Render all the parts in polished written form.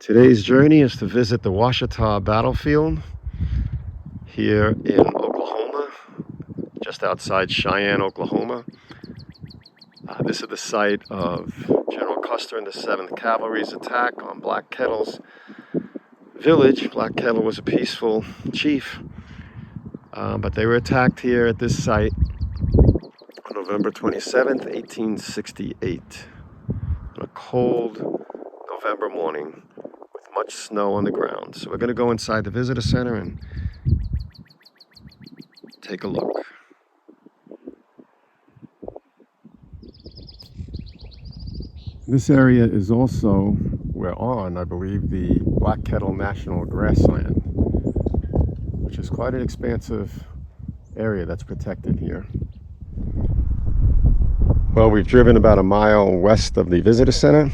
Today's journey is to visit the Washita Battlefield here in Oklahoma, just outside Cheyenne, Oklahoma. This is the site of General Custer and the 7th Cavalry's attack on Black Kettle's village. Black Kettle was a peaceful chief, but they were attacked here at this site on November 27th, 1868, on a cold November morning with much snow on the ground. So we're going to go inside the visitor center and take a look. This area is also, we're on, I believe, the Black Kettle National Grassland, which is quite an expansive area that's protected here. Well, we've driven about a mile west of the visitor center,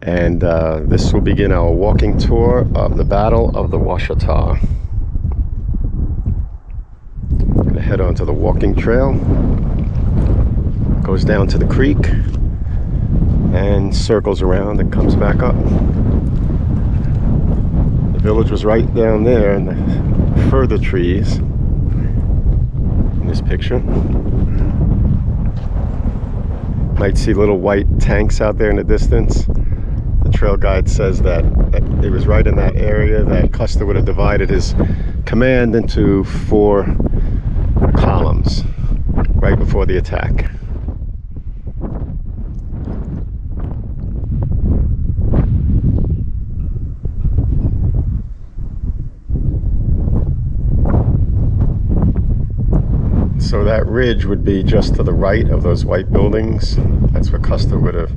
and this will begin our walking tour of the Battle of the Washita. I'm going to head onto the walking trail, goes down to the creek, and circles around and comes back up. The village was right down there in the further trees in this picture. Might see little white tanks out there in the distance. The trail guide says that it was right in that area that Custer would have divided his command into 4 columns right before the attack. So that ridge would be just to the right of those white buildings. That's where Custer would have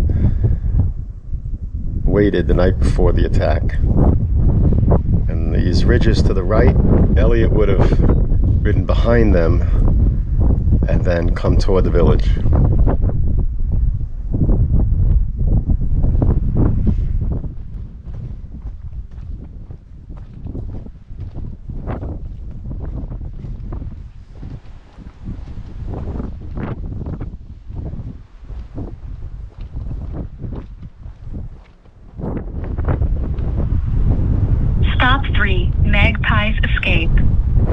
waited the night before the attack. And these ridges to the right, Elliott would have ridden behind them and then come toward the village. Stop 3. Magpie's escape.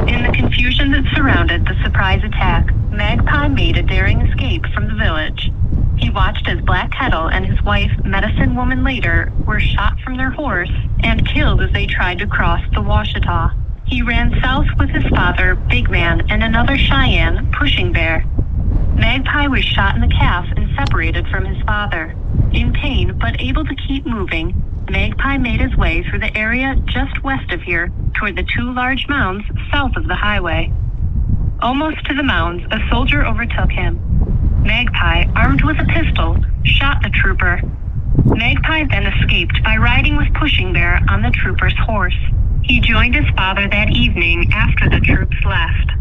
In the confusion that surrounded the surprise attack, Magpie made a daring escape from the village. He watched as Black Kettle and his wife, Medicine Woman Later, were shot from their horse and killed as they tried to cross the Washita. He ran south with his father, Big Man, and another Cheyenne, Pushing Bear. Magpie was shot in the calf and separated from his father. In pain, but able to keep moving, Magpie made his way through the area just west of here toward the 2 large mounds south of the highway. Almost to the mounds, a soldier overtook him. Magpie, armed with a pistol, shot the trooper. Magpie then escaped by riding with Pushing Bear on the trooper's horse. He joined his father that evening after the troops left.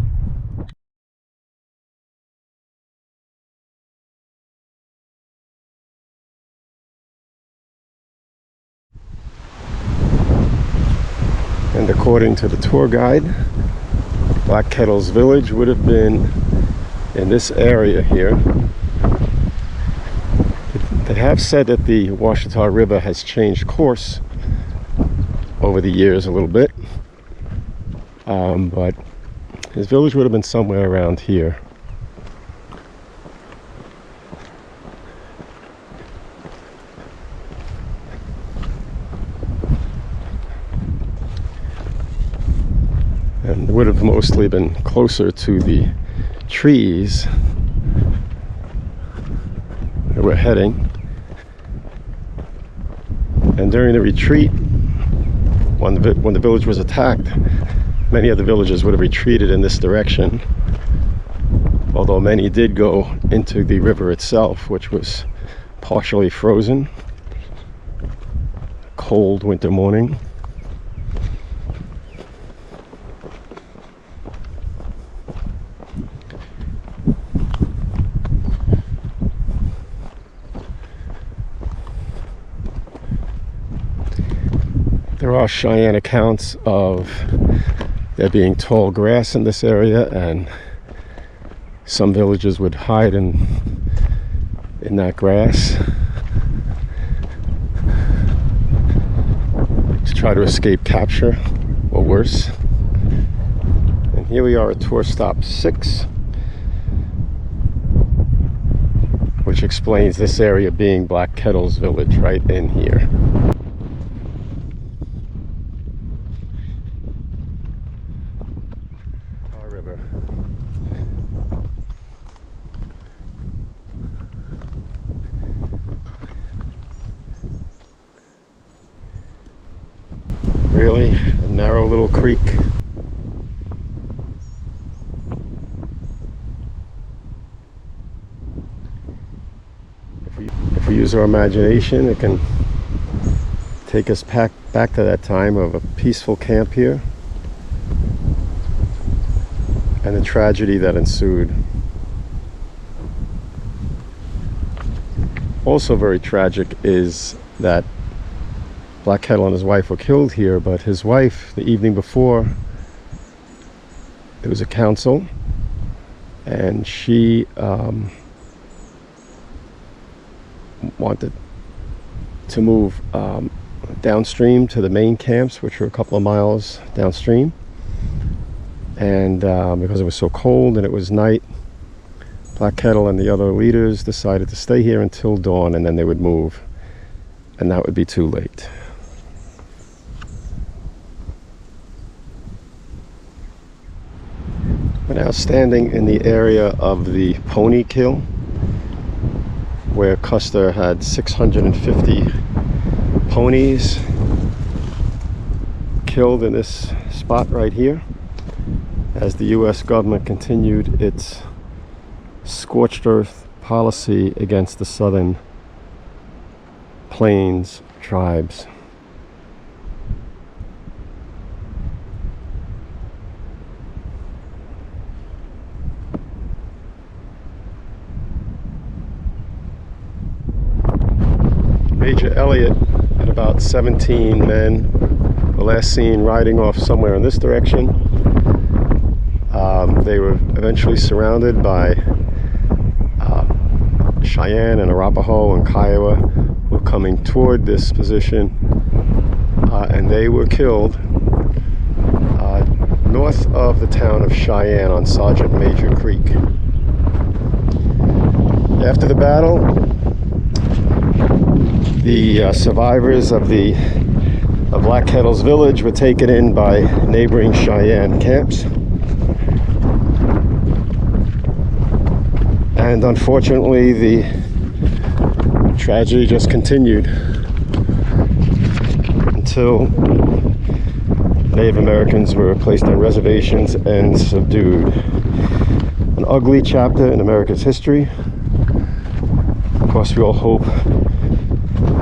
And according to the tour guide, Black Kettle's village would have been in this area here. They have said that the Washita River has changed course over the years a little bit, but his village would have been somewhere around here. And would have mostly been closer to the trees where we're heading. And during the retreat, when the village was attacked, many of the villagers would have retreated in this direction, although many did go into the river itself, which was partially frozen. Cold winter morning. There are Cheyenne accounts of there being tall grass in this area, and some villagers would hide in that grass. try to escape capture or worse. And here we are at tour stop 6, which explains this area being Black Kettle's village right in here. Our river. Really, a narrow little creek. If we use our imagination, it can take us back to that time of a peaceful camp here and the tragedy that ensued. Also very tragic is that Black Kettle and his wife were killed here, but his wife, the evening before, it was a council, and she wanted to move downstream to the main camps, which were a couple of miles downstream. And because it was so cold and it was night, Black Kettle and the other leaders decided to stay here until dawn, and then they would move, and that would be too late. We're now standing in the area of the pony kill, where Custer had 650 ponies killed in this spot right here, as the U.S. government continued its scorched earth policy against the southern plains tribes. Major Elliott and about 17 men were last seen riding off somewhere in this direction. They were eventually surrounded by Cheyenne and Arapahoe and Kiowa, who were coming toward this position, and they were killed north of the town of Cheyenne on Sergeant Major Creek. After the battle, the survivors of Black Kettle's village were taken in by neighboring Cheyenne camps. And unfortunately, the tragedy just continued until Native Americans were placed on reservations and subdued. An ugly chapter in America's history. Of course, we all hope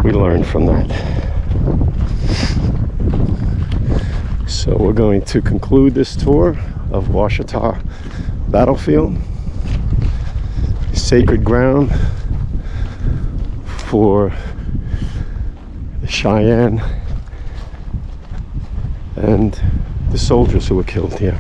we learn from that. So we're going to conclude this tour of Washita Battlefield, sacred ground for the Cheyenne and the soldiers who were killed here.